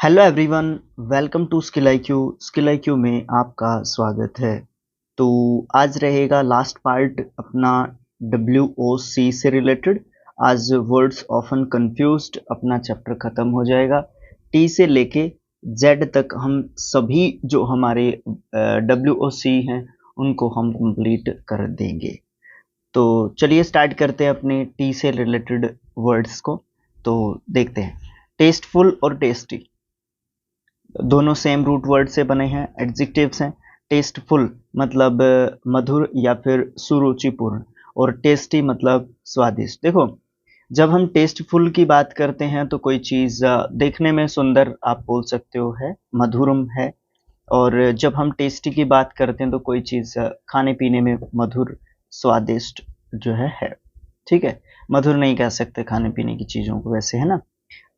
Hello everyone, welcome to skill IQ. Skill IQ में आपका स्वागत है। तो आज रहेगा लास्ट पार्ट अपना WOC से रिलेटेड। आज वर्ड्स ऑफन कंफ्यूज्ड अपना चैप्टर खत्म हो जाएगा। टी से लेके जेड तक हम सभी जो हमारे WOC हैं उनको हम कंप्लीट कर देंगे। तो चलिए स्टार्ट करते हैं अपने टी से रिलेटेड वर्ड्स को। तो देखते हैं, टेस्टफुल और टेस्टी दोनों सेम रूट वर्ड से बने हैं, एडजेक्टिव्स हैं। टेस्टफुल मतलब मधुर या फिर सुरुचिपूर्ण, और टेस्टी मतलब स्वादिष्ट। देखो, जब हम टेस्टफुल की बात करते हैं तो कोई चीज़ देखने में सुंदर आप बोल सकते हो है, मधुरम है। और जब हम टेस्टी की बात करते हैं तो कोई चीज़ खाने पीने में मधुर स्वादिष्ट जो है। ठीक है, मधुर नहीं कह सकते खाने पीने की चीज़ों को, वैसे है ना।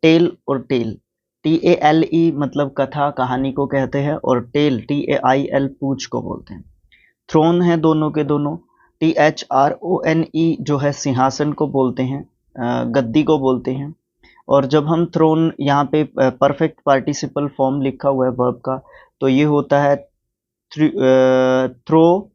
टेल और टेल, TALE मतलब कथा कहानी को कहते हैं, और टेल TAIL पूंछ को बोलते हैं। थ्रोन है दोनों के दोनों। THRONE जो है सिंहासन को बोलते हैं, गद्दी को बोलते हैं। और जब हम थ्रोन यहाँ पे परफेक्ट पार्टिसिपल फॉर्म लिखा हुआ है वर्ब का, तो ये होता है थ्रो,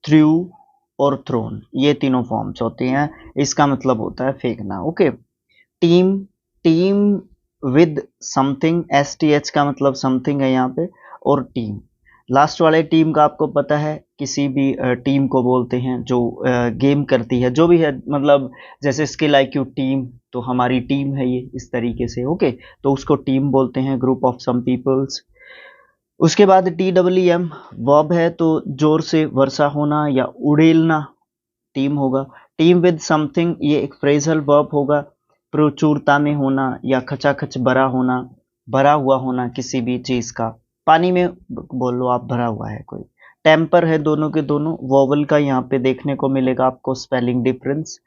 थ्रू और थ्रोन। ये तीनों फॉर्म्स होते हैं। इसका मतलब होता है फेंकना। Okay. Team, team with something, STH का मतलब समथिंग है यहाँ पे, और टीम। लास्ट वाले टीम का आपको पता है, किसी भी टीम को बोलते हैं जो गेम करती है, जो भी है, मतलब जैसे स्किल IQ टीम, तो हमारी टीम है ये, इस तरीके से। ओके, तो उसको टीम बोलते हैं, ग्रुप ऑफ सम पीपल्स। उसके बाद TWM वर्ब है, तो जोर से वर्षा होना या उड़ेलना टीम होगा। टीम विद समथिंग ये एक फ्रेजल वर्ब होगा, प्रचुरता में होना या खचाखच भरा होना, भरा हुआ होना किसी भी चीज का। पानी में बोल लो आप, भरा हुआ है कोई। टेम्पर है दोनों के दोनों, वोवल का यहाँ पे देखने को मिलेगा आपको स्पेलिंग डिफरेंस।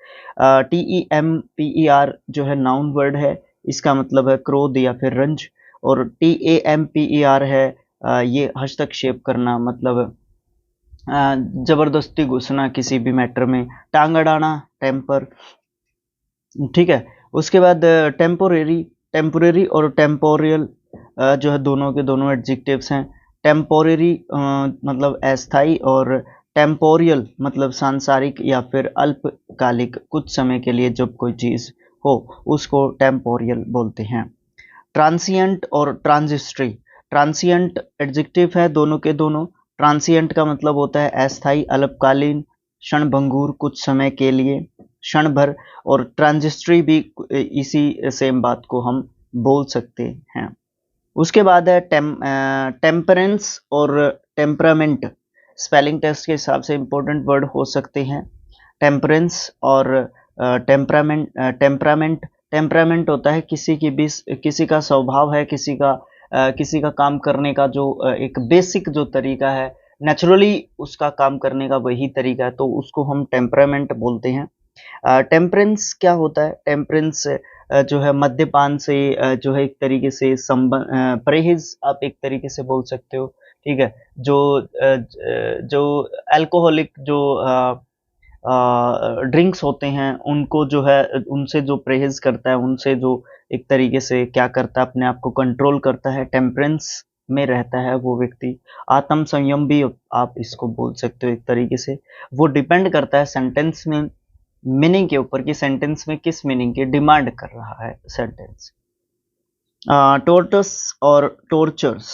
TEMPER जो है नाउन वर्ड है, इसका मतलब है क्रोध या फिर रंज। और TAMPER है ये हस्तक्षेप करना, मतलब जबरदस्ती घुसना किसी भी मैटर में, टांग अड़ाना, टेम्पर। ठीक है। उसके बाद टेम्पोरेरी, टेम्पोरेरी और टेम्पोरियल जो है दोनों के दोनों एडजेक्टिव्स हैं। टेम्पोरेरी मतलब अस्थाई, और टेम्पोरियल मतलब सांसारिक या फिर अल्पकालिक, कुछ समय के लिए जब कोई चीज हो उसको टेम्पोरियल बोलते हैं। ट्रांसिएंट और ट्रांजिस्ट्री, ट्रांसिएंट एडजेक्टिव है दोनों के दोनों। ट्रांसिएंट का मतलब होता है अस्थाई, अल्पकालीन, क्षणभंगुर, कुछ समय के लिए, क्षण भर। और ट्रांजिस्ट्री भी इसी सेम बात को हम बोल सकते हैं। उसके बाद है टेम्परेंस और टेम्परामेंट। स्पेलिंग टेस्ट के हिसाब से इंपॉर्टेंट वर्ड हो सकते हैं टेम्परेंस और टेम्परामेंट। टेम्परामेंट, टेम्परामेंट होता है किसी की भी, किसी का स्वभाव है, किसी का काम करने का जो एक बेसिक जो तरीका है, नेचुरली उसका काम करने का वही तरीका है, तो उसको हम टेम्परामेंट बोलते हैं। टेम्परेंस क्या होता है? टेम्परेंस जो है मद्यपान से जो है एक तरीके से परहेज आप एक तरीके से बोल सकते हो। ठीक है। जो अल्कोहलिक जो ड्रिंक्स होते हैं उनको जो है, उनसे जो परहेज करता है, उनसे जो एक तरीके से क्या करता है, अपने आप को कंट्रोल करता है, टेम्परेंस में रहता है वो व्यक्ति। आत्म संयम भी आप इसको बोल सकते हो एक तरीके से। वो डिपेंड करता है सेंटेंस में मीनिंग के ऊपर, कि सेंटेंस में किस मीनिंग की डिमांड कर रहा है सेंटेंस। टोर्टस और टोर्चर्स,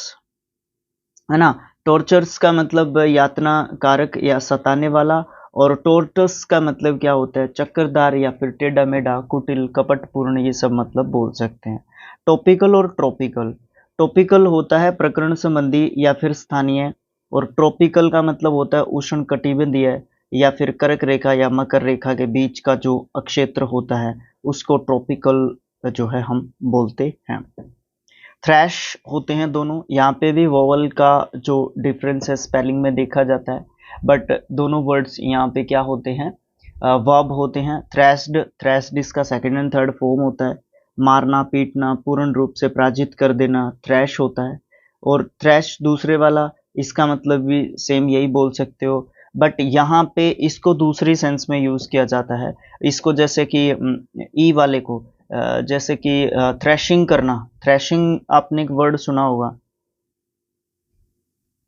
है ना। टॉर्चर्स का मतलब यातना कारक या सताने वाला, और टोर्टस का मतलब क्या होता है? चक्करदार या फिर टेढ़ा मेढ़ा, कुटिल, कपटपूर्ण, ये सब मतलब बोल सकते हैं। टॉपिकल और ट्रॉपिकल, टॉपिकल होता है प्रकरण संबंधी या फिर स्थानीय, और ट्रॉपिकल का मतलब होता है उष्ण कटिबंधीय या फिर कर्क रेखा या मकर रेखा के बीच का जो अक्षेत्र होता है उसको ट्रॉपिकल जो है हम बोलते हैं। थ्रैश होते हैं दोनों, यहाँ पे भी वोवल का जो डिफरेंस है स्पेलिंग में देखा जाता है, बट दोनों वर्ड्स यहाँ पे क्या होते हैं? वर्ब होते हैं। थ्रैश्ड, थ्रैश्ड इसका सेकंड एंड थर्ड फॉर्म होता है। मारना, पीटना, पूर्ण रूप से पराजित कर देना थ्रैश होता है। और थ्रैश दूसरे वाला, इसका मतलब भी सेम यही बोल सकते हो, बट यहाँ पे इसको दूसरी सेंस में यूज किया जाता है। इसको जैसे कि ई वाले को जैसे कि थ्रेशिंग करना, थ्रेशिंग आपने एक वर्ड सुना होगा,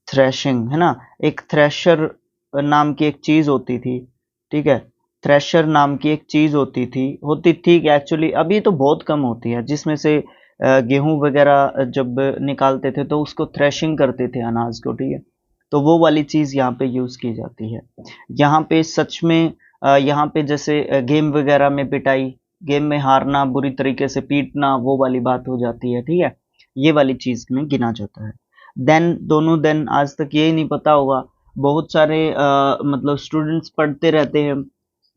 थ्रेशिंग, है ना। एक थ्रेशर नाम की एक चीज होती थी, ठीक है। थ्रेशर नाम की एक चीज होती थी कि एक्चुअली अभी तो बहुत कम होती है, जिसमें से गेहूं वगैरह जब निकालते थे तो उसको थ्रेशिंग करते थे अनाज को, ठीक है। तो वो वाली चीज यहाँ पे यूज की जाती है। यहाँ पे सच में यहाँ पे जैसे गेम वगैरह में पिटाई, गेम में हारना, बुरी तरीके से पीटना, वो वाली बात हो जाती है, ठीक है। ये वाली चीज में गिना जाता है। देन, दोनों देन आज तक यही नहीं पता होगा, बहुत सारे मतलब स्टूडेंट्स पढ़ते रहते हैं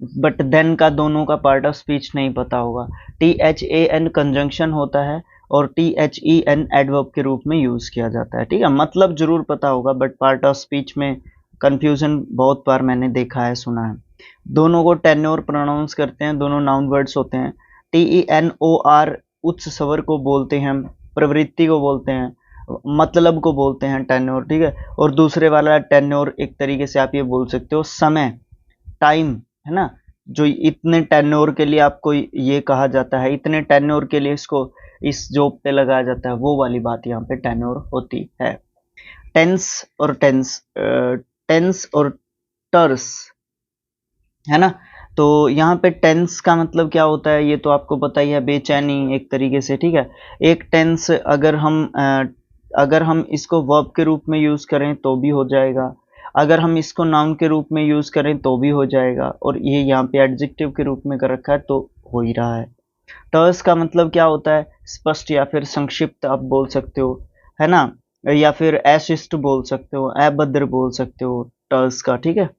बट देन का दोनों का पार्ट ऑफ स्पीच नहीं पता होगा। THAN कंजंक्शन होता है और THEN एडवर्ब के रूप में यूज किया जाता है, ठीक है। मतलब जरूर पता होगा बट पार्ट ऑफ स्पीच में कंफ्यूजन बहुत बार मैंने देखा है, सुना है। दोनों को टेन्योर प्रोनाउंस करते हैं, दोनों नाउन वर्ड्स होते हैं। TENOR उच्च स्वर को बोलते हैं, प्रवृत्ति को बोलते हैं, मतलब को बोलते हैं टेन्योर, ठीक है। और दूसरे वाला टेन्योर एक तरीके से आप ये बोल सकते हो समय, टाइम, है ना। जो इतने टेन्योर के लिए आपको ये कहा जाता है, इतने टेन्योर के लिए इसको इस जॉब पे लगाया जाता है, वो वाली बात यहाँ पे टेन्योर होती है। टेंस और टेंस और टर्स, है ना। तो यहाँ पे टेंस का मतलब क्या होता है ये तो आपको पता ही है, बेचैनी एक तरीके से, ठीक है। एक टेंस अगर हम इसको वर्ब के रूप में यूज करें तो भी हो जाएगा, अगर हम इसको नाउन के रूप में यूज करें तो भी हो जाएगा, और ये यहाँ पे एडजेक्टिव के रूप में कर रखा है तो हो ही रहा है। टर्स का मतलब क्या होता है, स्पष्ट या फिर संक्षिप्त आप बोल सकते हो, है ना, या फिर अशिष्ट बोल सकते हो, अभद्र बोल सकते हो टर्स का, ठीक है।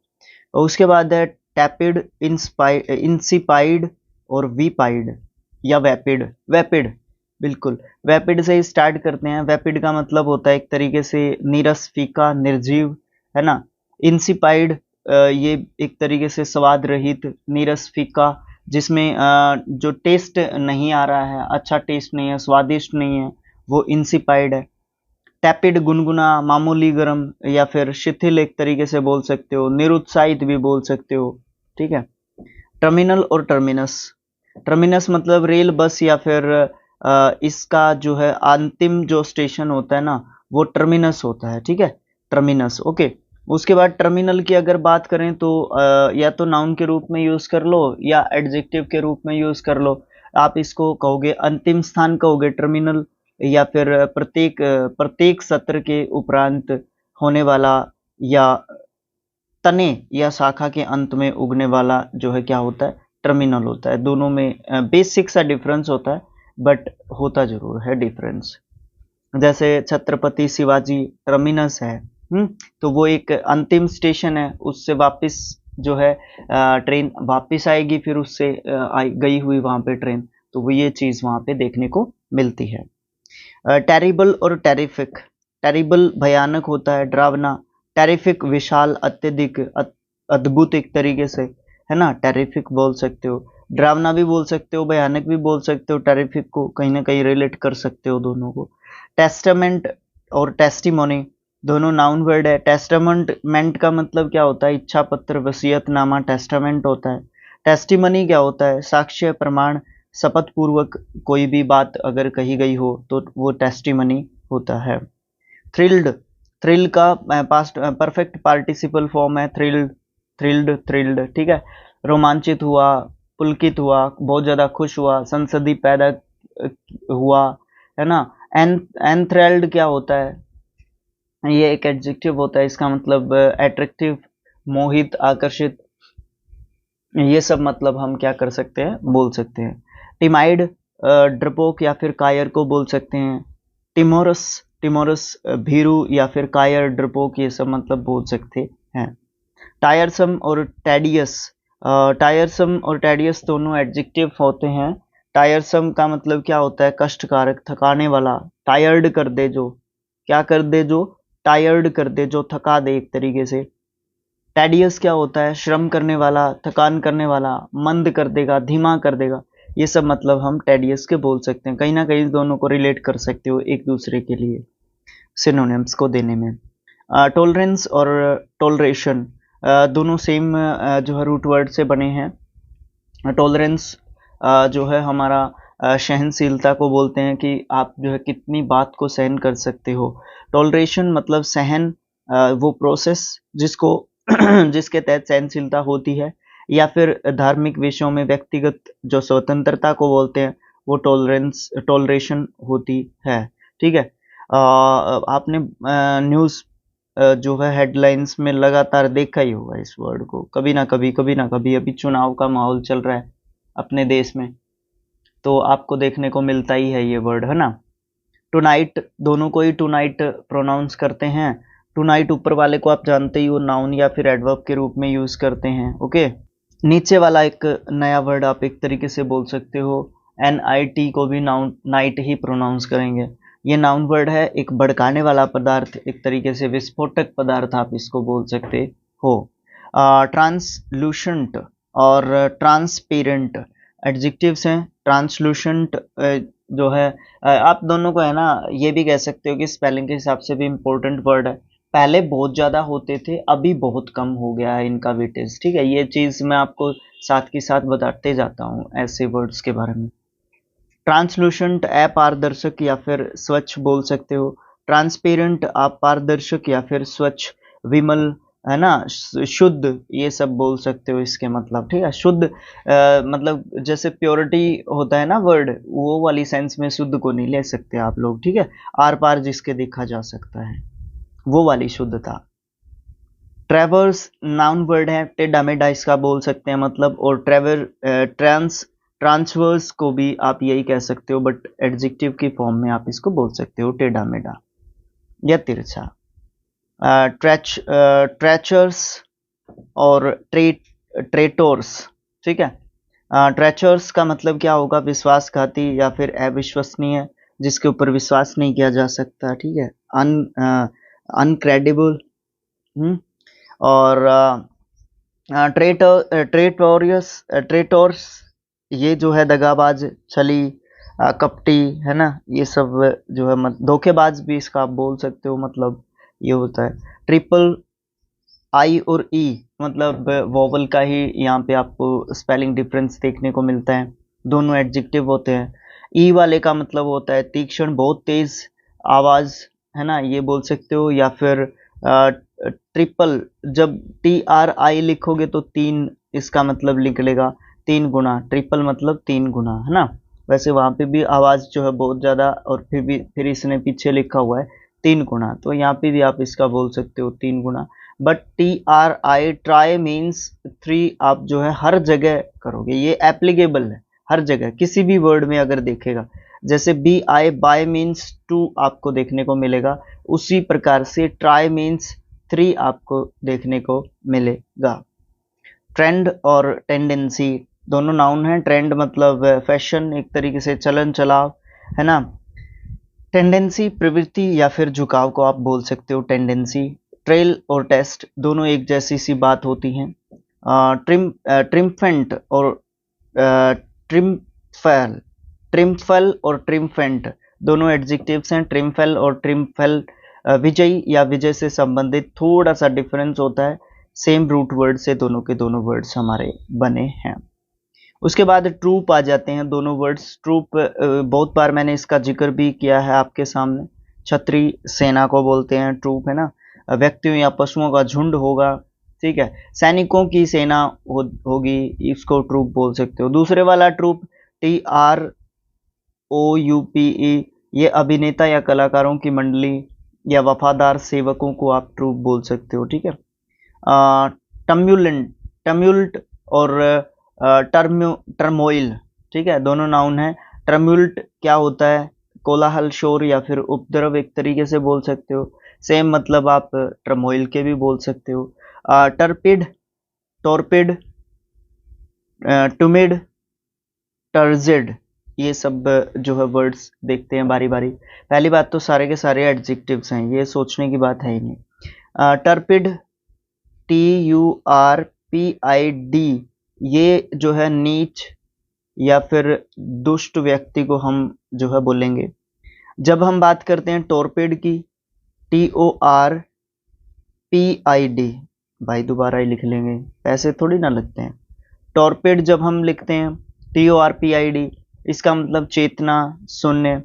और उसके बाद है टैपिड, इंसिपाइड और वीपाइड या वैपिड। वैपिड, बिल्कुल वैपिड से ही स्टार्ट करते हैं। वैपिड का मतलब होता है एक तरीके से नीरस, फीका, निर्जीव, है ना। इंसिपाइड ये एक तरीके से स्वाद रहित, नीरस, फीका, जिसमें जो टेस्ट नहीं आ रहा है, अच्छा टेस्ट नहीं है, स्वादिष्ट नहीं है, वो इंसिपाइड है। टैपिड गुनगुना, मामूली गर्म या फिर शिथिल एक तरीके से बोल सकते हो, निरुत्साहित भी बोल सकते हो, ठीक है। टर्मिनल और टर्मिनस, टर्मिनस मतलब रेल, बस या फिर इसका जो है अंतिम जो स्टेशन होता है ना, वो टर्मिनस होता है, ठीक है। Terminus, okay. उसके बाद टर्मिनल की अगर बात करें तो या तो नाउन के रूप में यूज कर लो या एडजेक्टिव के रूप में यूज कर लो। आप इसको कहोगे अंतिम स्थान कहोगे टर्मिनल, या फिर प्रत्येक सत्र के उपरांत होने वाला, या तने या शाखा के अंत में उगने वाला जो है क्या होता है, टर्मिनल होता है। दोनों में बेसिक सा डिफरेंस होता है बट होता जरूर है डिफरेंस। जैसे छत्रपति शिवाजी टर्मिनस है, तो वो एक अंतिम स्टेशन है, उससे वापस जो है ट्रेन वापस आएगी, फिर उससे गई हुई वहां पे ट्रेन, तो वो ये चीज वहां पे देखने को मिलती है। टेरिबल और टेरिफिक, टेरिबल भयानक होता है, डरावना, टेरिफिक विशाल, अत्यधिक, अद्भुत एक तरीके से, है ना। टेरिफिक बोल सकते हो, डरावना भी बोल सकते हो, भयानक भी बोल सकते हो, टेरिफिक को कहीं ना कहीं रिलेट कर सकते हो दोनों को। टेस्टामेंट और टेस्टिमोनी दोनों नाउन वर्ड है। टेस्टामेंट का मतलब क्या होता है, इच्छा पत्र, वसीयतनामा, टेस्टामेंट होता है। टेस्टिमनी क्या होता है, साक्ष्य, प्रमाण, शपथ पूर्वक कोई भी बात अगर कही गई हो तो वो टेस्टिमनी होता है। थ्रिल्ड, थ्रिल का पास्ट परफेक्ट पार्टिसिपल फॉर्म है थ्रिल्ड, थ्रिल्ड, ठीक है। रोमांचित हुआ, पुलकित हुआ, बहुत ज्यादा खुश हुआ, संसदी पैदा हुआ, है ना। एंथ्रेल्ड क्या होता है, ये एक एडजेक्टिव होता है, इसका मतलब अट्रैक्टिव, मोहित, आकर्षित, ये सब मतलब हम क्या कर सकते हैं, बोल सकते हैं। टिमाइड डरपोक या फिर कायर को बोल सकते हैं। टिमोरस, टिमोरस भीरू या फिर कायर, डरपोक, ये सब मतलब बोल सकते हैं। टायरसम और टेडियस, टायरसम और टेडियस दोनों एडजेक्टिव होते हैं। टायरसम का मतलब क्या होता है, कष्टकारक, थकाने वाला, टायर्ड कर दे जो, क्या कर दे जो, टायर्ड कर दे जो, थका दे एक तरीके से। टेडियस क्या होता है, श्रम करने वाला, थकान करने वाला, मंद कर देगा, धीमा कर देगा, ये सब मतलब हम टेडियस के बोल सकते हैं। कहीं ना कहीं दोनों को रिलेट कर सकते हो एक दूसरे के लिए सिनोनिम्स को देने में। टॉलरेंस और टॉलरेशन दोनों सेम जो है रूट वर्ड से बने हैं। टॉलरेंस जो है हमारा सहनशीलता को बोलते हैं कि आप जो है कितनी बात को सहन कर सकते हो। टॉलरेशन मतलब सहन, वो प्रोसेस जिसको जिसके तहत सहनशीलता होती है, या फिर धार्मिक विषयों में व्यक्तिगत जो स्वतंत्रता को बोलते हैं, वो टॉलरेशन होती है। ठीक है। आपने न्यूज़ जो है हेडलाइंस में लगातार देखा ही होगा इस वर्ड को, कभी ना कभी, कभी ना कभी। अभी चुनाव का माहौल चल रहा है अपने देश में, तो आपको देखने को मिलता ही है ये वर्ड, है ना। टुनाइट, दोनों को ही टुनाइट प्रोनाउंस करते हैं। टुनाइट ऊपर वाले को आप जानते ही हो, नाउन या फिर एडवर्ब के रूप में यूज करते हैं। ओके। नीचे वाला एक नया वर्ड आप एक तरीके से बोल सकते हो, NIT को भी नाउन नाइट ही प्रोनाउंस करेंगे। ये नाउन वर्ड है, एक भड़काने वाला पदार्थ, एक तरीके से विस्फोटक पदार्थ आप इसको बोल सकते हो। ट्रांसलूशेंट और ट्रांसपेरेंट एडजेक्टिव्स हैं। ट्रांसलूशेंट जो है, आप दोनों को है ना ये भी कह सकते हो कि स्पेलिंग के हिसाब से भी इम्पोर्टेंट वर्ड है। पहले बहुत ज़्यादा होते थे, अभी बहुत कम हो गया है इनका वेटेज। ठीक है, ये चीज़ मैं आपको साथ के साथ बताते जाता हूँ ऐसे वर्ड्स के बारे में। ट्रांसलूशेंट अपारदर्शक या फिर स्वच्छ बोल सकते हो। ट्रांसपेरेंट आप पारदर्शक या फिर स्वच्छ, विमल, है ना, शुद्ध, ये सब बोल सकते हो इसके मतलब। ठीक है, शुद्ध मतलब जैसे प्योरिटी होता है ना वर्ड, वो वाली सेंस में शुद्ध को नहीं ले सकते आप लोग। ठीक है, आर पार जिसके देखा जा सकता है, वो वाली शुद्धता। ट्रेवर्स नाउन वर्ड है, टेढ़ा मेढ़ा इसका बोल सकते हैं मतलब। और ट्रांसवर्स को भी आप यही कह सकते हो, बट एडजेक्टिव की फॉर्म में आप इसको बोल सकते हो टेढ़ा मेढ़ा या तिरछा। ट्रेचर्स और ट्रेटोर्स। ठीक है। ट्रेचर्स का मतलब क्या होगा, विश्वासघाती या फिर अविश्वसनीय, जिसके ऊपर विश्वास नहीं किया जा सकता। ठीक है, अनक्रेडिबल। और ट्रेटोर्स, ये जो है दगाबाज, छली, कपटी, है ना, ये सब जो है धोखेबाज भी इसका आप बोल सकते हो मतलब, ये होता है। ट्रिपल आई और ई मतलब वोवल का ही यहाँ पे आपको स्पेलिंग डिफरेंस देखने को मिलता है, दोनों एडजेक्टिव होते हैं। ई वाले का मतलब होता है तीक्ष्ण, बहुत तेज आवाज, है ना, ये बोल सकते हो। या फिर ट्रिपल, जब TRI लिखोगे तो तीन इसका मतलब निकलेगा, तीन गुना। ट्रिपल मतलब तीन गुना, है ना। वैसे वहां पे भी आवाज जो है बहुत ज्यादा, और फिर इसने पीछे लिखा हुआ है तीन गुना, तो यहाँ पे भी आप इसका बोल सकते हो तीन गुना। But TRI, tri means three, आप जो है हर जगह करोगे, ये एप्लीकेबल है हर जगह, किसी भी वर्ड में अगर देखेगा। जैसे BI, बाय मीन्स टू आपको देखने को मिलेगा, उसी प्रकार से ट्राई मीन्स थ्री आपको देखने को मिलेगा। ट्रेंड और टेंडेंसी दोनों नाउन हैं। ट्रेंड मतलब फैशन, एक तरीके से चलन चलाव, है ना। टेंडेंसी प्रवृत्ति या फिर झुकाव को आप बोल सकते हो टेंडेंसी। ट्रेल और टेस्ट दोनों एक जैसी सी बात होती हैं। ट्रिम्फेंट और ट्रिम्फल ट्रिम्फल और ट्रिम्फेंट दोनों एडजेक्टिव्स हैं। ट्रिम्फल और ट्रिम्फल विजयी या विजय से संबंधित थोड़ा सा डिफरेंस होता है, सेम रूट वर्ड से दोनों के दोनों वर्ड्स हमारे बने हैं। उसके बाद ट्रूप आ जाते हैं दोनों वर्ड्स। ट्रूप बहुत बार मैंने इसका जिक्र भी किया है आपके सामने। छत्री सेना को बोलते हैं ट्रूप, है ना। व्यक्तियों या पशुओं का झुंड होगा। ठीक है, सैनिकों की सेना होगी, इसको ट्रूप बोल सकते हो। दूसरे वाला ट्रूप TROUPE, ये अभिनेता या कलाकारों की मंडली या वफादार सेवकों को आप ट्रूप बोल सकते हो। ठीक है। टम्युलेंट टम्युल्ट और टर्मोइल, ठीक है, दोनों नाउन है। टर्म्युल्ट क्या होता है, कोलाहल, शोर या फिर उपद्रव, एक तरीके से बोल सकते हो। सेम मतलब आप टर्मोइल के भी बोल सकते हो। टर्पिड, टॉर्पिड, टुमिड, टर्जिड, ये सब जो है वर्ड्स देखते हैं बारी बारी। पहली बात तो सारे के सारे एडजेक्टिव्स हैं, ये सोचने की बात है ही नहीं। टर्पिड, TURPID, ये जो है नीच या फिर दुष्ट व्यक्ति को हम जो है बोलेंगे। जब हम बात करते हैं टॉर्पेड की, TORPID, भाई दोबारा ही लिख लेंगे, पैसे थोड़ी ना लगते हैं। टॉर्पेड जब हम लिखते हैं TORPID, इसका मतलब चेतना शून्य,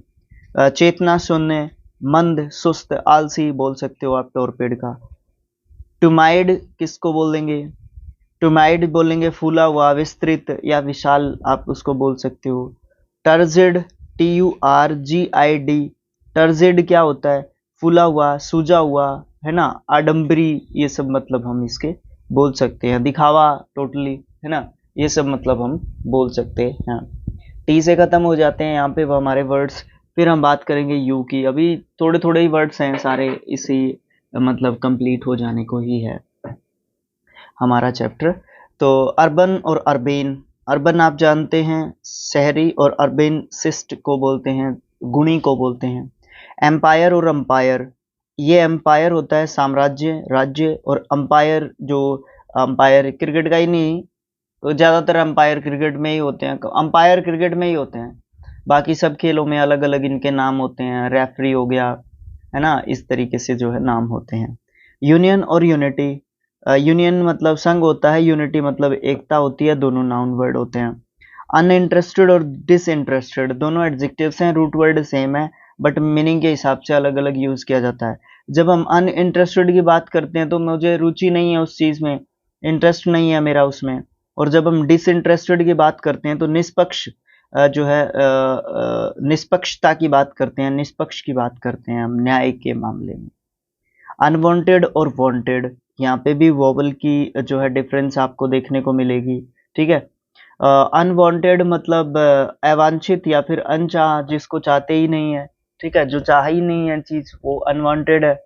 चेतना शून्य, मंद, सुस्त, आलसी बोल सकते हो आप टॉर्पेड का। टुमाइड किसको बोल देंगे? टुमाइड बोलेंगे फूला हुआ, विस्तृत या विशाल आप उसको बोल सकते हो। टर्जिड, TURGID, टर्जिड क्या होता है? फूला हुआ, सूजा हुआ, है ना, आडम्बरी, ये सब मतलब हम इसके बोल सकते हैं। दिखावा टोटली, है ना, ये सब मतलब हम बोल सकते हैं। टी से खत्म हो जाते हैं यहाँ पे वो हमारे वर्ड्स। फिर हम बात करेंगे यू की। अभी थोड़े थोड़े ही वर्ड्स हैं, सारे इसी मतलब कंप्लीट हो जाने को ही है हमारा चैप्टर। तो अर्बन और अर्बेन। अर्बन आप जानते हैं शहरी, और अर्बेन शिष्ट को बोलते हैं, गुणी को बोलते हैं। एम्पायर और अंपायर, ये एम्पायर होता है साम्राज्य, राज्य, और अंपायर जो अंपायर क्रिकेट का ही नहीं, तो ज़्यादातर अंपायर क्रिकेट में ही होते हैं, अंपायर क्रिकेट में ही होते हैं। बाकी सब खेलों में अलग अलग इनके नाम होते हैं, रेफरी हो गया, है ना, इस तरीके से जो है नाम होते हैं। यूनियन और यूनिटी। यूनियन मतलब संघ होता है, यूनिटी मतलब एकता होती है, दोनों नाउन वर्ड होते हैं। अनइंटरेस्टेड और डिसइंटरेस्टेड दोनों एडजेक्टिव्स हैं, रूट वर्ड सेम है बट मीनिंग के हिसाब से अलग अलग यूज किया जाता है। जब हम अनइंटरेस्टेड की बात करते हैं तो मुझे रुचि नहीं है उस चीज में, इंटरेस्ट नहीं है मेरा उसमें। और जब हम डिसइंटरेस्टेड की बात करते हैं तो निष्पक्ष जो है निष्पक्षता की बात करते हैं, निष्पक्ष की बात करते हैं हम न्याय के मामले में। अनवांटेड और वांटेड, यहाँ पे भी वोवल की जो है डिफरेंस आपको देखने को मिलेगी, ठीक है। अनवांटेड मतलब अवांछित या फिर अनचाह, जिसको चाहते ही नहीं है, ठीक है, जो चाह ही नहीं है चीज वो अनवांटेड है।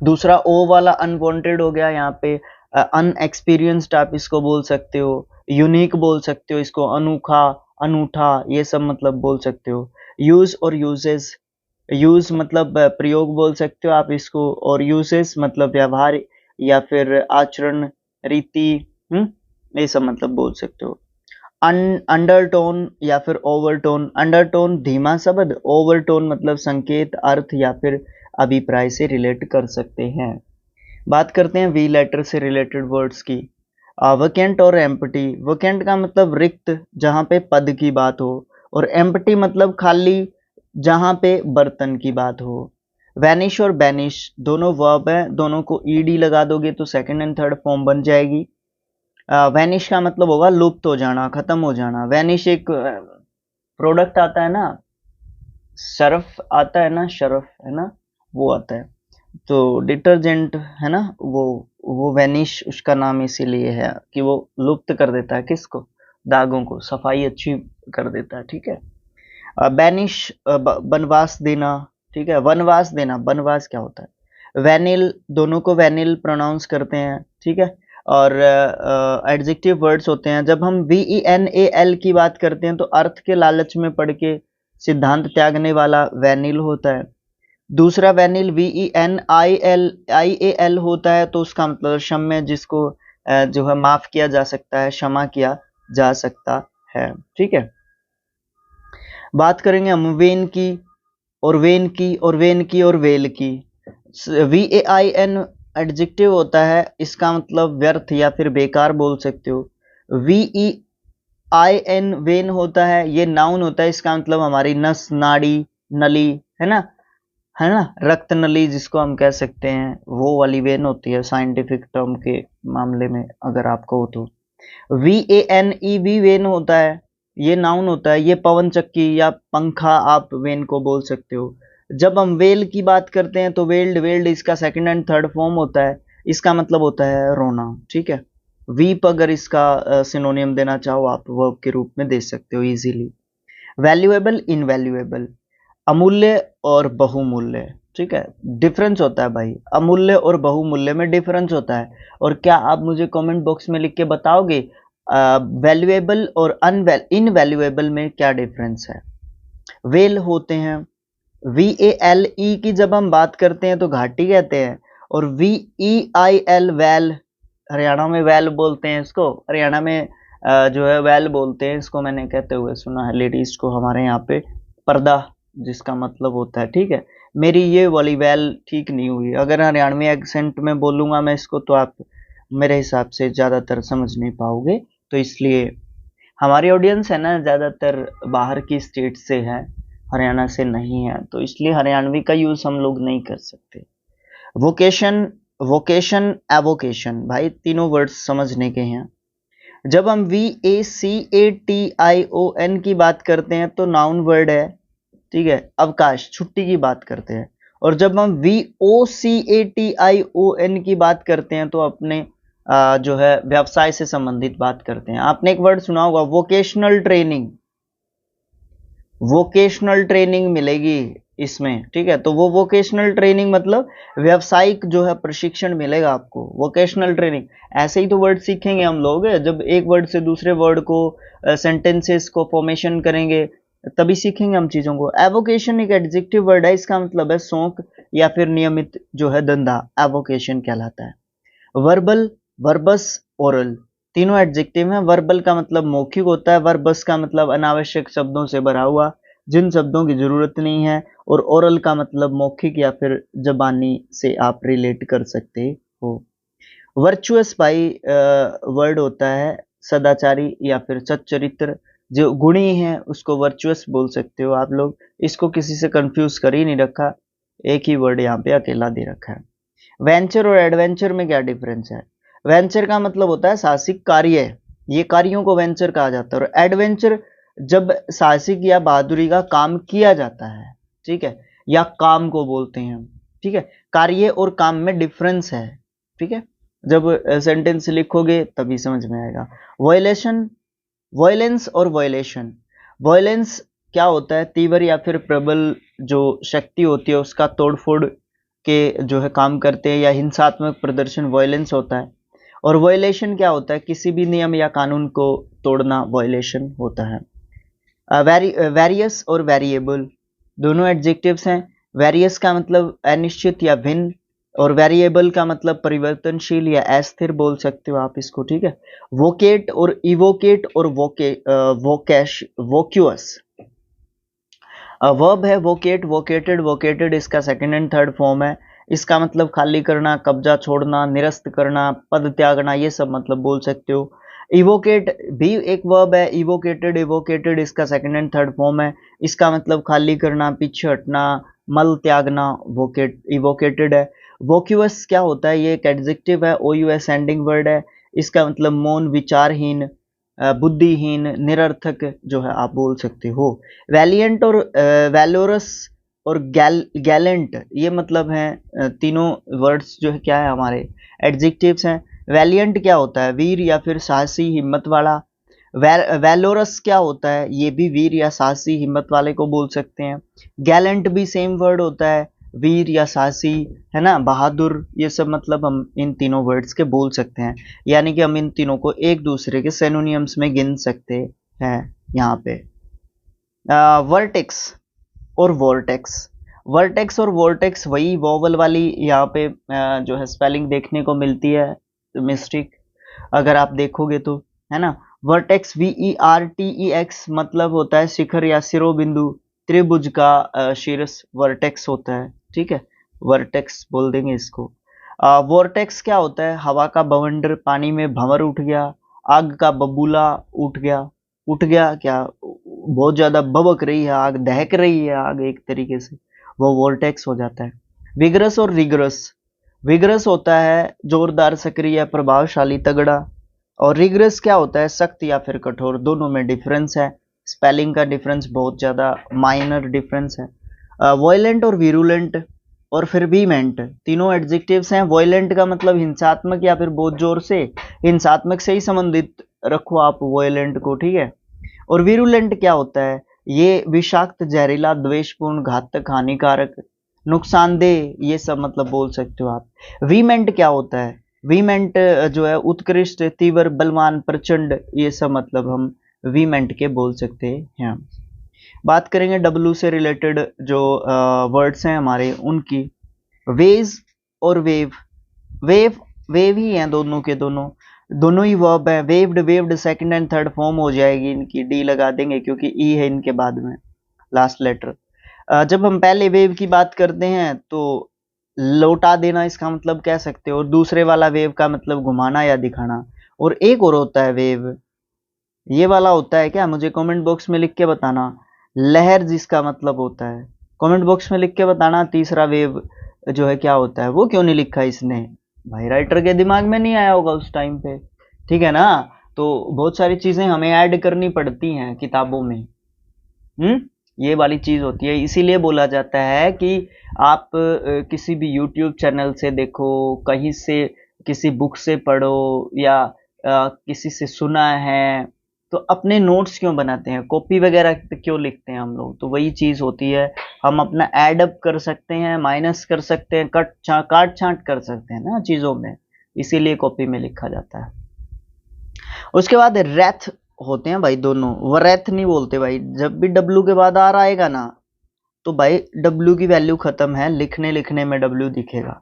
दूसरा ओ वाला अनवांटेड हो गया, यहाँ पे अनएक्सपीरियंस्ड आप इसको बोल सकते हो, यूनिक बोल सकते हो इसको, अनोखा, अनूठा, ये सब मतलब बोल सकते हो। यूज और यूजेस, यूज मतलब प्रयोग बोल सकते हो आप इसको, और यूजेस मतलब व्यवहार या फिर आचरण, रीति, ये सब मतलब बोल सकते हो। अंडरटोन या फिर ओवरटोन, अंडरटोन धीमा शब्द, ओवरटोन मतलब संकेत, अर्थ या फिर अभिप्राय से रिलेट कर सकते हैं। बात करते हैं वी लेटर से रिलेटेड वर्ड्स की। वैकेंट और एम्प्टी। वैकेंट का मतलब रिक्त, जहां पे पद की बात हो, और एम्प्टी मतलब खाली, जहां पे बर्तन की बात हो। वैनिश और बैनिश दोनों वर्ब है, दोनों को ईडी लगा दोगे तो सेकंड एंड थर्ड फॉर्म बन जाएगी। वैनिश का मतलब होगा लुप्त हो जाना, खत्म हो जाना। वैनिश एक प्रोडक्ट आता है ना, सर्फ आता है ना, सर्फ है ना, वो आता है, तो डिटर्जेंट है ना, वो वैनिश उसका नाम इसीलिए है कि वो लुप्त कर देता है किसको, दागों को, सफाई अच्छी कर देता है, ठीक है। बैनिश वनवास देना, ठीक है, वनवास देना, वनवास क्या होता है। वैनिल, दोनों को वैनिल प्रोनाउंस करते हैं, ठीक है। और एडजेक्टिव वर्ड्स होते हैं, जब हम VENAL की बात करते हैं तो अर्थ के लालच में पड़ के सिद्धांत त्यागने वाला वैनिल होता है। दूसरा वैनिल VENIL होता है, तो उसका मतलब क्षम्य, जिसको जो है माफ किया जा सकता है, क्षमा किया जा सकता है, ठीक है। बात करेंगे हम वेन की, और वेन की, और वेन की, और वेल की। VAIN एडजेक्टिव होता है, इसका मतलब व्यर्थ या फिर बेकार बोल सकते हो। VEIN वेन होता है, ये नाउन होता है, इसका मतलब हमारी नस, नाड़ी, नली, है ना, रक्त नली जिसको हम कह सकते हैं, वो वाली वेन होती है साइंटिफिक टर्म के मामले में अगर आपको हो तो। VANE भी वेन होता है, ये नाउन होता है, ये पवन चक्की या पंखा आप वेन को बोल सकते हो। जब हम वेल की बात करते हैं तो वेल्ड, वेल्ड इसका सेकंड एंड थर्ड फॉर्म होता है, इसका मतलब होता है रोना, ठीक है। वीप अगर इसका सिनोनियम देना चाहो आप वर्ब के रूप में दे सकते हो इजीली। वैल्यूएबल, इनवैल्यूएबल, अमूल्य और बहुमूल्य, ठीक है, डिफरेंस होता है भाई, अमूल्य और बहुमूल्य में डिफरेंस होता है। और क्या आप मुझे कमेंट बॉक्स में लिख के बताओगे वैल्यूएबल और इनवैल्यूएबल में क्या डिफरेंस है। वेल होते हैं, VALE की जब हम बात करते हैं तो घाटी कहते हैं, और VEIL वैल, हरियाणा में वैल बोलते हैं इसको, हरियाणा में जो है वैल बोलते हैं इसको, मैंने कहते हुए सुना है लेडीज को हमारे यहाँ पे, पर्दा जिसका मतलब होता है, ठीक है। मेरी ये वाली वैल ठीक नहीं हुई, अगर हरियाणवी एक्सेंट में बोलूंगा मैं इसको तो आप मेरे हिसाब से ज़्यादातर समझ नहीं पाओगे, तो इसलिए हमारी ऑडियंस है ना ज़्यादातर बाहर की स्टेट से है, हरियाणा से नहीं है, तो इसलिए हरियाणवी का यूज़ हम लोग नहीं कर सकते। वोकेशन, वोकेशन, एवोकेशन, भाई तीनों वर्ड्स समझने के हैं। जब हम VACATION की बात करते हैं तो नाउन वर्ड है, ठीक है, अवकाश, छुट्टी की बात करते हैं। और जब हम VOCATION की बात करते हैं तो अपने जो है व्यवसाय से संबंधित बात करते हैं। आपने एक वर्ड सुना होगा वोकेशनल ट्रेनिंग, वोकेशनल ट्रेनिंग मिलेगी इसमें, ठीक है। तो वो वोकेशनल ट्रेनिंग मतलब व्यवसायिक जो है प्रशिक्षण मिलेगा आपको, वोकेशनल ट्रेनिंग। ऐसे ही तो वर्ड सीखेंगे हम लोग, जब एक वर्ड से दूसरे वर्ड को, सेंटेंसेस को फॉर्मेशन करेंगे तभी सीखेंगे हम चीजों को। एवोकेशन एक एडजेक्टिव वर्ड है, इसका मतलब है शौक या फिर नियमित जो है धंधा, एवोकेशन कहलाता है। वर्बल, वर्बस, ओरल, तीनों एडजेक्टिव हैं। वर्बल का मतलब मौखिक होता है, वर्बस का मतलब अनावश्यक शब्दों से भरा हुआ, जिन शब्दों की जरूरत नहीं है, और ओरल का मतलब मौखिक या फिर जबानी से आप रिलेट कर सकते हो। वर्चुअस भाई वर्ड होता है सदाचारी या फिर सच्चरित्र, जो गुणी है उसको वर्चुअस बोल सकते हो आप लोग। इसको किसी से कंफ्यूज कर ही नहीं रखा, एक ही वर्ड यहाँ पे अकेला दे रखा है। वेंचर और एडवेंचर में क्या डिफरेंस है? वेंचर का मतलब होता है साहसिक कार्य, ये कार्यों को वेंचर कहा जाता है। और एडवेंचर जब साहसिक या बहादुरी का काम किया जाता है, ठीक है, या काम को बोलते हैं, ठीक है। कार्य और काम में डिफरेंस है, ठीक है। जब सेंटेंस लिखोगे तभी समझ में आएगा। वॉयलेशन, वॉयलेंस और वॉयलेशन, वॉयलेंस क्या होता है? तीव्र या फिर प्रबल जो शक्ति होती है उसका तोड़फोड़ के जो है काम करते हैं, या हिंसात्मक प्रदर्शन वॉयलेंस होता है। और वॉयलेशन क्या होता है? किसी भी नियम या कानून को तोड़ना वॉयलेशन होता है। वेरियस और वेरिएबल दोनों एडजेक्टिव्स हैं। वेरियस का मतलब अनिश्चित या भिन्न, और वेरिएबल का मतलब परिवर्तनशील या अस्थिर बोल सकते हो आप इसको, ठीक है। वोकेट और इवोकेट और वोक्यूअस वर्ब है वोकेट, वोकेटेड, वोकेटेड इसका सेकंड एंड थर्ड फॉर्म है। इसका मतलब खाली करना, कब्जा छोड़ना, निरस्त करना, पद त्यागना, ये सब मतलब बोल सकते हो। इवोकेट भी एक वर्ब है, इवोकेटेड, इवोकेटेड इसका सेकंड एंड थर्ड फॉर्म है। इसका मतलब खाली करना, पीछे हटना, मल त्यागना, वोकेट इवोकेटेड है। वोक्यूअस क्या होता है? ये एक एडजेक्टिव है, OUS एंडिंग वर्ड है। इसका मतलब मौन, विचारहीन, बुद्धिहीन, निरर्थक जो है आप बोल सकते हो। वैलियंट और वैलोरस और गैलेंट ये मतलब है तीनों वर्ड्स जो है क्या है हमारे एडजेक्टिव्स हैं। वैलियंट क्या होता है? वीर या फिर साहसी, हिम्मत वाला। वैलोरस क्या होता है? ये भी वीर या साहसी, हिम्मत वाले को बोल सकते हैं। गैलेंट भी सेम वर्ड होता है, वीर या साहसी, है ना, बहादुर, ये सब मतलब हम इन तीनों वर्ड्स के बोल सकते हैं। यानी कि हम इन तीनों को एक दूसरे के सिनोनिम्स में गिन सकते हैं यहाँ पे। वर्टेक्स और वोर्टेक्स, वर्टेक्स और वोर्टेक्स वही वोवल वाली यहाँ पे जो है स्पेलिंग देखने को मिलती है, मिस्टेक अगर आप देखोगे तो, है ना। वर्टेक्स VERTEX मतलब होता है शिखर या शिरोबिंदु, त्रिभुज का शीर्ष वर्टेक्स होता है, ठीक है, वर्टेक्स बोल देंगे इसको। वोर्टेक्स क्या होता है? हवा का बवंडर, पानी में भंवर उठ गया, आग का बबूला उठ गया, उठ गया क्या, बहुत ज्यादा बबक रही है आग, दहक रही है आग एक तरीके से, वो वोर्टेक्स हो जाता है। विग्रस और रिग्रस, विग्रस होता है जोरदार, सक्रिय, प्रभावशाली, तगड़ा। और रिग्रस क्या होता है? सख्त या फिर कठोर। दोनों में डिफरेंस है, स्पेलिंग का डिफरेंस बहुत ज्यादा माइनर डिफरेंस है। वॉयलेंट और विरुलेंट और फिर वीमेंट तीनों एडजेक्टिव्स हैं। वॉयलेंट का मतलब हिंसात्मक या फिर बहुत जोर से, हिंसात्मक से ही संबंधित रखो आप वॉयलेंट को, ठीक है। और विरुलेंट क्या होता है? ये विषाक्त, जहरीला, द्वेषपूर्ण, घातक, हानिकारक, नुकसानदेह, ये सब मतलब बोल सकते हो आप। वीमेंट क्या होता है? वीमेंट जो है उत्कृष्ट, तीव्र, बलवान, प्रचंड, ये सब मतलब हम वीमेंट के बोल सकते हैं। बात करेंगे डब्लू से रिलेटेड जो वर्ड्स हैं हमारे उनकी। वेज और वेव, वेव वेव ही हैं दोनों के दोनों, दोनों ही वर्ब है। Waived, waived second and third form हो जाएगी इनकी, डी लगा देंगे क्योंकि ई है इनके बाद में लास्ट लेटर। जब हम पहले वेव की बात करते हैं तो लौटा देना इसका मतलब कह सकते हो, और दूसरे वाला वेव का मतलब घुमाना या दिखाना। और एक और होता है वेव, ये वाला होता है क्या, मुझे कमेंट बॉक्स में लिख के बताना। लहर जिसका मतलब होता है, कमेंट बॉक्स में लिख के बताना। तीसरा वेव जो है क्या होता है, वो क्यों नहीं लिखा इसने, भाई राइटर के दिमाग में नहीं आया होगा उस टाइम पे, ठीक है ना। तो बहुत सारी चीजें हमें ऐड करनी पड़ती हैं किताबों में। ये वाली चीज होती है, इसीलिए बोला जाता है कि आप किसी भी यूट्यूब चैनल से देखो, कहीं से किसी बुक से पढ़ो, या किसी से सुना है, तो अपने नोट्स क्यों बनाते हैं, कॉपी वगैरह पे क्यों लिखते हैं हम लोग। तो वही चीज होती है, हम अपना एड अप कर सकते हैं, माइनस कर सकते हैं, काट छांट कर सकते हैं ना चीजों में, इसीलिए कॉपी में लिखा जाता है। उसके बाद रेथ होते हैं भाई दोनों, वरेथ नहीं बोलते भाई। जब भी डब्लू के बाद आर आएगा ना, तो भाई डब्लू की वैल्यू खत्म है, लिखने लिखने में डब्लू दिखेगा।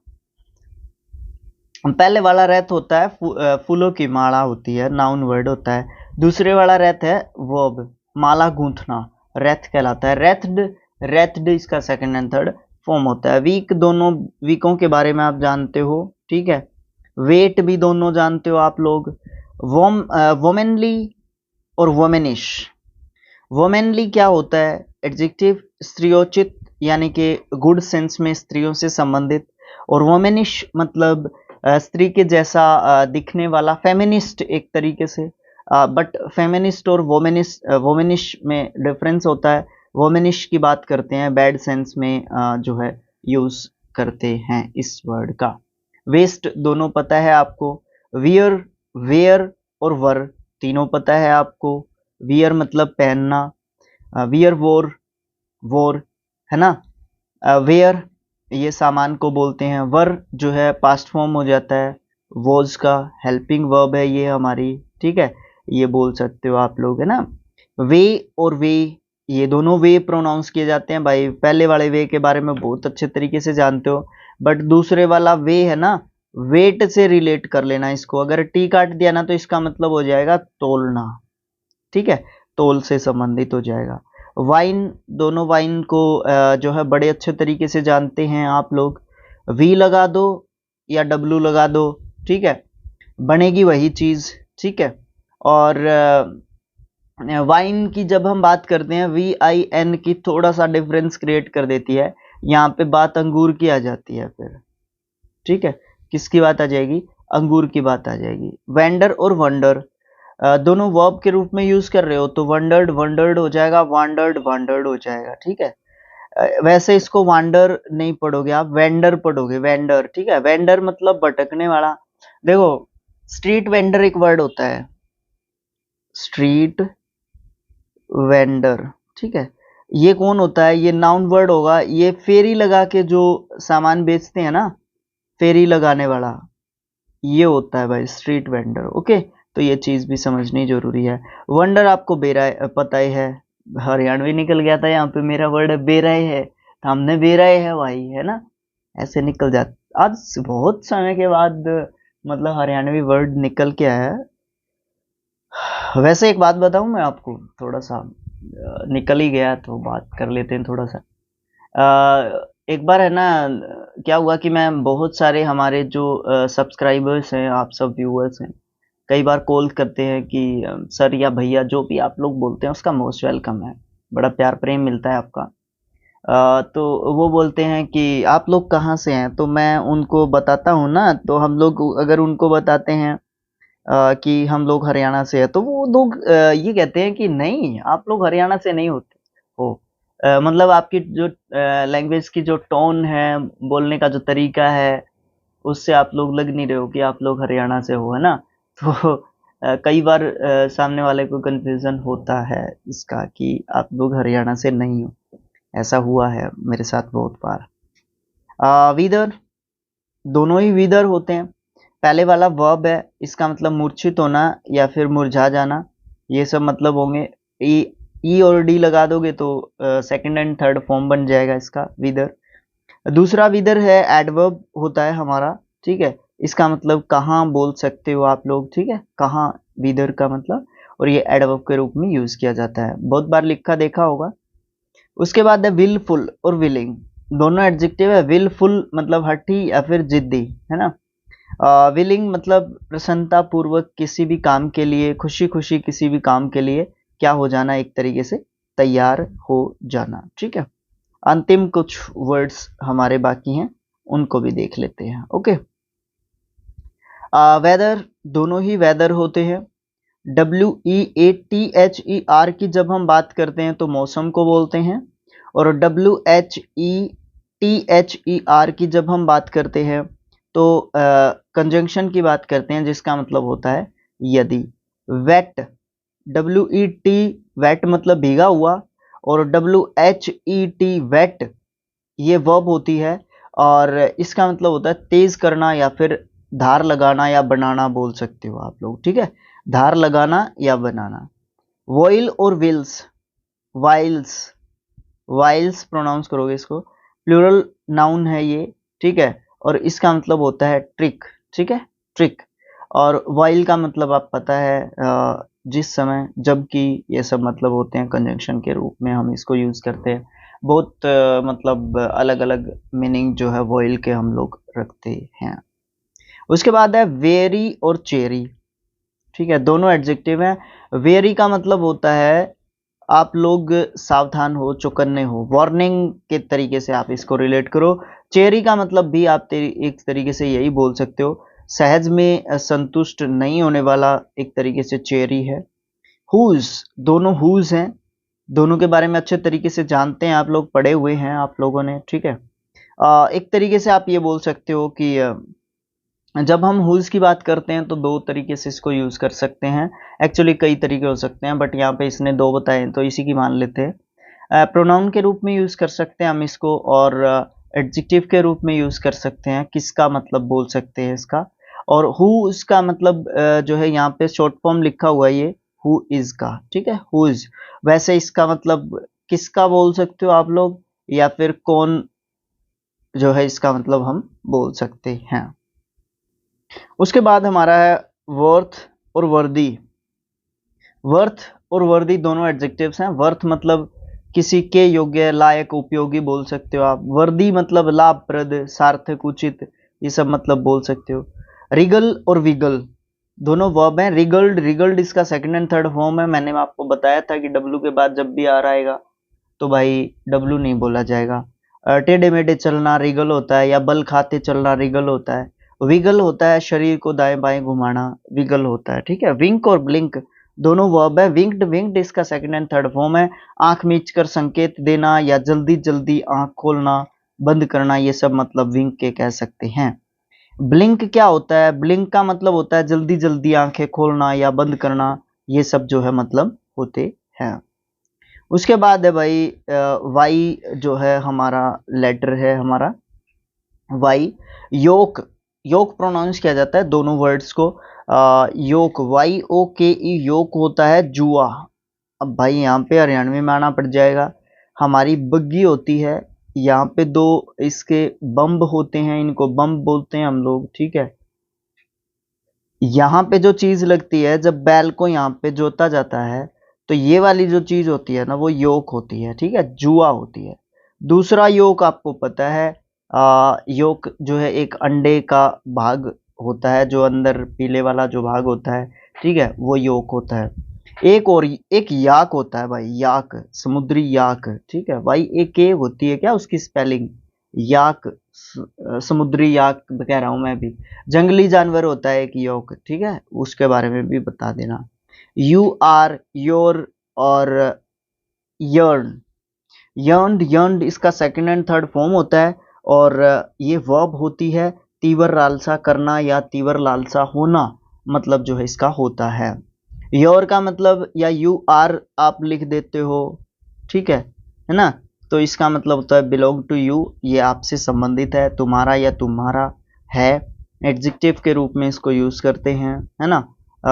पहले वाला रेथ होता है फूलों की माला होती है, नाउन वर्ड होता है। दूसरे वाला रेथ है वर्ब, माला गूंथना, रेथ कहलाता है। रेथड, रेथड इसका सेकंड एंड थर्ड फॉर्म होता है। वीक, दोनों वीकों के बारे में आप जानते हो, ठीक है। वेट भी दोनों जानते हो आप लोग। वोमेनली और वोमेनिश। वोमेनली क्या होता है, एडजेक्टिव, स्त्रियोचित, यानी कि गुड सेंस में स्त्रियों से संबंधित। और वोमेनिश मतलब स्त्री के जैसा दिखने वाला, फेमिनिस्ट एक तरीके से। बट फेमिनिस्ट और वोमेनिश में डिफरेंस होता है। वोमेनिश की बात करते हैं बैड सेंस में, जो है यूज करते हैं इस वर्ड का। वेस्ट दोनों पता है आपको। वियर, वेयर और वर तीनों पता है आपको। वियर मतलब पहनना, वियर वोर, वोर, है ना। वेयर ये सामान को बोलते हैं। वर जो है पास्ट फॉर्म हो जाता है वॉज का, हेल्पिंग वर्ब है ये हमारी, ठीक है। ये बोल सकते हो आप लोग, है ना। वे और वे, ये दोनों वे प्रोनाउंस किए जाते हैं भाई। पहले वाले वे के बारे में बहुत अच्छे तरीके से जानते हो, बट दूसरे वाला वे है ना, वेट से रिलेट कर लेना इसको। अगर टी काट दिया ना, तो इसका मतलब हो जाएगा तोलना, ठीक है, तोल से संबंधित हो जाएगा। वाइन, दोनों वाइन को जो है बड़े अच्छे तरीके से जानते हैं आप लोग। वी लगा दो या डब्लू लगा दो, ठीक है, बनेगी वही चीज, ठीक है। और वाइन की जब हम बात करते हैं, VIN की थोड़ा सा डिफरेंस क्रिएट कर देती है, यहाँ पे बात अंगूर की आ जाती है फिर, ठीक है। किसकी बात आ जाएगी, अंगूर की बात आ जाएगी। वेंडर और वंडर दोनों वर्ब के रूप में यूज कर रहे हो, तो वंडर्ड वंडर्ड हो जाएगा, वांडर्ड वांडर्ड हो जाएगा, ठीक है। वैसे इसको वांडर नहीं पढ़ोगे आप, वेंडर पढ़ोगे, वेंडर, ठीक है। वेंडर मतलब भटकने वाला। देखो, स्ट्रीट वेंडर एक वर्ड होता है, स्ट्रीट वेंडर, ठीक है। ये कौन होता है, ये नाउन वर्ड होगा। ये फेरी लगा के जो सामान बेचते हैं ना, फेरी लगाने वाला, ये होता है भाई स्ट्रीट वेंडर, ओके। तो ये चीज भी समझनी जरूरी है। वंडर आपको बेराय पता ही है, हरियाणवी निकल गया था यहाँ पे, मेरा वर्ड है बेराय है, तो हमने बेराय है भाई, है ना, ऐसे निकल जाता। आज बहुत समय के बाद मतलब हरियाणवी वर्ड निकल के आया है। वैसे एक बात बताऊं मैं आपको, थोड़ा सा निकल ही गया तो बात कर लेते हैं थोड़ा सा। एक बार है ना, क्या हुआ कि मैं बहुत सारे हमारे जो सब्सक्राइबर्स हैं, आप सब व्यूअर्स हैं, कई बार कॉल करते हैं कि सर या भैया, जो भी आप लोग बोलते हैं उसका मोस्ट वेलकम है, बड़ा प्यार प्रेम मिलता है आपका। तो वो बोलते हैं कि आप लोग कहाँ से हैं, तो मैं उनको बताता हूँ ना। तो हम लोग अगर उनको बताते हैं कि हम लोग हरियाणा से हैं, तो वो लोग ये कहते हैं कि नहीं, आप लोग हरियाणा से नहीं होते हो। मतलब आपकी जो लैंग्वेज की जो टोन है, बोलने का जो तरीका है, उससे आप लोग लग नहीं रहे हो कि आप लोग हरियाणा से हो, है ना। तो कई बार सामने वाले को कंफ्यूजन होता है इसका कि आप लोग हरियाणा से नहीं हो। ऐसा हुआ है मेरे साथ बहुत बार। विदर, दोनों ही विदर होते हैं। पहले वाला वर्ब है, इसका मतलब मूर्छित होना या फिर मुरझा जाना, ये सब मतलब होंगे। ई और डी लगा दोगे तो सेकंड एंड थर्ड फॉर्म बन जाएगा इसका, विदर। दूसरा विदर है, एडवर्ब होता है हमारा, ठीक है। इसका मतलब कहाँ बोल सकते हो आप लोग, ठीक है, कहाँ, विदर का मतलब। और ये एडवर्ब के रूप में यूज किया जाता है, बहुत बार लिखा देखा होगा। उसके बाद है विलफुल और विलिंग, दोनों एडजेक्टिव है। विलफुल मतलब हठी या फिर जिद्दी, है ना। विलिंग मतलब प्रसन्नता पूर्वक किसी भी काम के लिए, खुशी खुशी किसी भी काम के लिए क्या हो जाना, एक तरीके से तैयार हो जाना। ठीक है, अंतिम कुछ वर्ड्स हमारे बाकी हैं, उनको भी देख लेते हैं। ओके, वेदर, दोनों ही वेदर होते हैं। WEATHER की जब हम बात करते हैं तो मौसम को बोलते हैं, और WHETHER की जब हम बात करते हैं तो कंजंक्शन की बात करते हैं, जिसका मतलब होता है यदि। वेट, WET वेट मतलब भीगा हुआ, और WHET वेट ये वर्ब होती है, और इसका मतलब होता है तेज करना या फिर धार लगाना या बनाना बोल सकते हो आप लोग। ठीक है, धार लगाना या बनाना। वॉइल और विल्स, वाइल्स, वाइल्स प्रोनाउंस करोगे इसको, प्लूरल नाउन है ये। ठीक है, और इसका मतलब होता है ट्रिक। ठीक है, ट्रिक। और वाइल का मतलब आप पता है जिस समय, जबकि, ये सब मतलब होते हैं कंजंक्शन के रूप में हम इसको यूज करते हैं। बहुत मतलब अलग अलग मीनिंग जो है वॉइल के हम लोग रखते हैं। उसके बाद है वेरी और चेरी। ठीक है, दोनों एडजेक्टिव हैं। वेरी का मतलब होता है आप लोग सावधान हो, चौकन्ने हो, वार्निंग के तरीके से आप इसको रिलेट करो। चेरी का मतलब भी आप एक तरीके से यही बोल सकते हो, सहज में संतुष्ट नहीं होने वाला, एक तरीके से चेरी है। हुज, दोनों हुज हैं, दोनों के बारे में अच्छे तरीके से जानते हैं आप लोग, पढ़े हुए हैं आप लोगों ने। ठीक है, एक तरीके से आप ये बोल सकते हो कि जब हम हुज की बात करते हैं तो दो तरीके से इसको यूज कर सकते हैं। एक्चुअली कई तरीके हो सकते हैं, बट यहाँ पे इसने दो बताए तो इसी की मान लेते हैं। प्रोनाउन के रूप में यूज कर सकते हैं हम इसको, और एडजेक्टिव के रूप में यूज कर सकते हैं। किसका मतलब बोल सकते हैं इसका, और हु इसका मतलब जो है यहाँ पे शॉर्ट फॉर्म लिखा हुआ है ये हु इज का। ठीक है, हु इज, वैसे इसका मतलब किसका बोल सकते हो आप लोग, या फिर कौन जो है इसका मतलब हम बोल सकते हैं। उसके बाद हमारा है वर्थ और वर्दी। वर्थ और वर्दी दोनों एडजेक्टिव्स हैं। वर्थ मतलब किसी के योग्य, लायक, उपयोगी बोल सकते हो आप। वर्दी मतलब लाभप्रद, सार्थक, उचित, ये सब मतलब बोल सकते हो। रिगल और विगल दोनों वर्ब हैं। रिगल्ड, रिगल्ड इसका सेकंड एंड थर्ड फॉर्म है। मैंने आपको बताया था कि डब्लू के बाद जब भी आ रहा आएगा तो भाई डब्लू नहीं बोला जाएगा। टेढ़े मेढ़े चलना रिगल होता है, या बल खाते चलना रिगल होता है। विगल होता है शरीर को दाएं बाएं घुमाना, विगल होता है। ठीक है, विंक और ब्लिंक दोनों वर्ब है। विंक्ड, विंक्ड इसका सेकंड एंड थर्ड फॉर्म है। आंख मीच कर संकेत देना, या जल्दी जल्दी आंख खोलना, बंद करना, ये सब मतलब विंक के कह सकते हैं। ब्लिंक क्या होता है, ब्लिंक का मतलब होता है जल्दी जल्दी आंखें खोलना या बंद करना, ये सब जो है मतलब होते हैं। उसके बाद है भाई वाई, जो है हमारा लेटर है हमारा वाई। योक, योक प्रोनाउंस किया जाता है दोनों वर्ड्स को। योक, YOKE, योक होता है जुआ। अब भाई यहाँ पे हरियाणवी में आना पड़ जाएगा। हमारी बग्गी होती है, यहाँ पे दो इसके बम्ब होते हैं, इनको बम्ब बोलते हैं हम लोग। ठीक है, यहाँ पे जो चीज लगती है जब बैल को यहाँ पे जोता जाता है, तो ये वाली जो चीज होती है ना वो योक होती है। ठीक है, जुआ होती है। दूसरा योक आपको पता है, योक जो है एक अंडे का भाग होता है, जो अंदर पीले वाला जो भाग होता है, ठीक है, वो योक होता है। एक और एक याक होता है भाई, याक, समुद्री याक। ठीक है भाई, एक ए होती है क्या उसकी स्पेलिंग, याक, समुद्री याक कह रहा हूं मैं भी। जंगली जानवर होता है एक योक। ठीक है, उसके बारे में भी बता देना। यू आर, योर, और यर्न, यर्नड, यर्नड इसका सेकंड एंड थर्ड फॉर्म होता है, और ये वर्ब होती है तीव्र लालसा करना या तीव्र लालसा होना, मतलब जो है इसका होता है। योर का मतलब, या यू आर आप लिख देते हो, ठीक है ना, तो इसका मतलब होता है बिलोंग टू यू, ये आपसे संबंधित है, तुम्हारा या तुम्हारा है। एडजेक्टिव के रूप में इसको यूज करते हैं, है ना।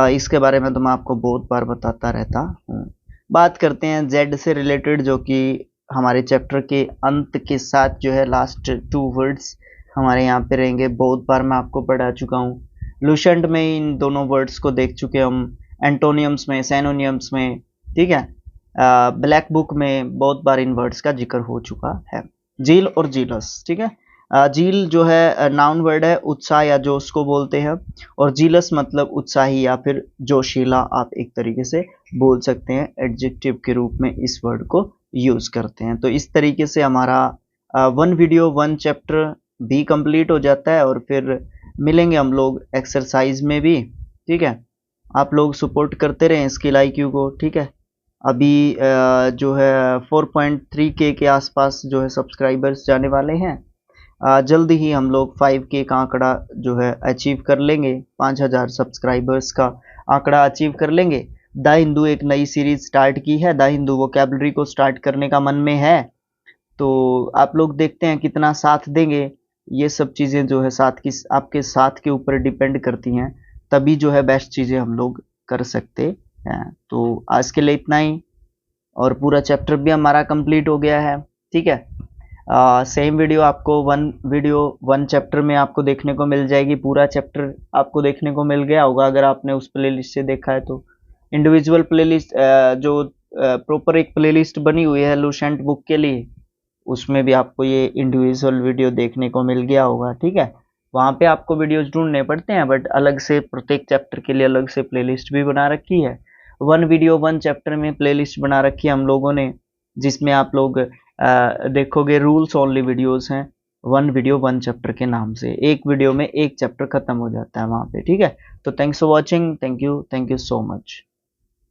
इसके बारे में तो मैं आपको बहुत बार बताता रहता हूँ। बात करते हैं जेड से रिलेटेड, जो कि हमारे चैप्टर के अंत के साथ जो है लास्ट टू वर्ड्स हमारे यहाँ पे रहेंगे। बहुत बार मैं आपको पढ़ा चुका हूँ, लुसेंट में इन दोनों वर्ड्स को देख चुके हम, एंटोनियम्स में, सैनोनियम्स में। ठीक है, ब्लैक बुक में बहुत बार इन वर्ड्स का जिक्र हो चुका है। जील और जीलस, ठीक है, जील जो है नाउन वर्ड है, उत्साह या जोश को बोलते हैं, और जीलस मतलब उत्साही या फिर जोशीला, आप एक तरीके से बोल सकते हैं, एडजेक्टिव के रूप में इस वर्ड को यूज करते हैं। तो इस तरीके से हमारा वन वीडियो वन चैप्टर भी कंप्लीट हो जाता है, और फिर मिलेंगे हम लोग एक्सरसाइज में भी। ठीक है, आप लोग सपोर्ट करते रहें स्किल IQ को। ठीक है, अभी जो है 4.3K के आसपास जो है सब्सक्राइबर्स जाने वाले हैं। जल्द ही हम लोग 5K का आंकड़ा जो है अचीव कर लेंगे, 5000 सब्सक्राइबर्स का आंकड़ा अचीव कर लेंगे। द हिंदू एक नई सीरीज स्टार्ट की है, द हिंदू वोकैबुलरी को स्टार्ट करने का मन में है। तो आप लोग देखते हैं कितना साथ देंगे। ये सब चीज़ें जो है साथ की आपके साथ के ऊपर डिपेंड करती हैं, तभी जो है बेस्ट चीज़ें हम लोग कर सकते हैं। तो आज के लिए इतना ही, और पूरा चैप्टर भी हमारा कंप्लीट हो गया है। ठीक है, सेम वीडियो आपको वन चैप्टर में आपको देखने को मिल जाएगी। पूरा चैप्टर आपको देखने को मिल गया होगा अगर आपने उस प्लेलिस्ट से देखा है तो। इंडिविजुअल प्लेलिस्ट जो प्रॉपर एक प्लेलिस्ट बनी हुई है लूसेंट बुक के लिए, उसमें भी आपको ये इंडिविजुअल वीडियो देखने को मिल गया होगा। ठीक है, वहाँ पे आपको वीडियोस ढूंढने पड़ते हैं, बट अलग से प्रत्येक चैप्टर के लिए अलग से प्लेलिस्ट भी बना रखी है। वन वीडियो वन चैप्टर में प्लेलिस्ट बना रखी है हम लोगों ने, जिसमें आप लोग देखोगे रूल्स ओनली वीडियोस हैं, वन वीडियो वन चैप्टर के नाम से। एक वीडियो में एक चैप्टर खत्म हो जाता है वहाँ पे। ठीक है, तो thanks for watching, thank you so much.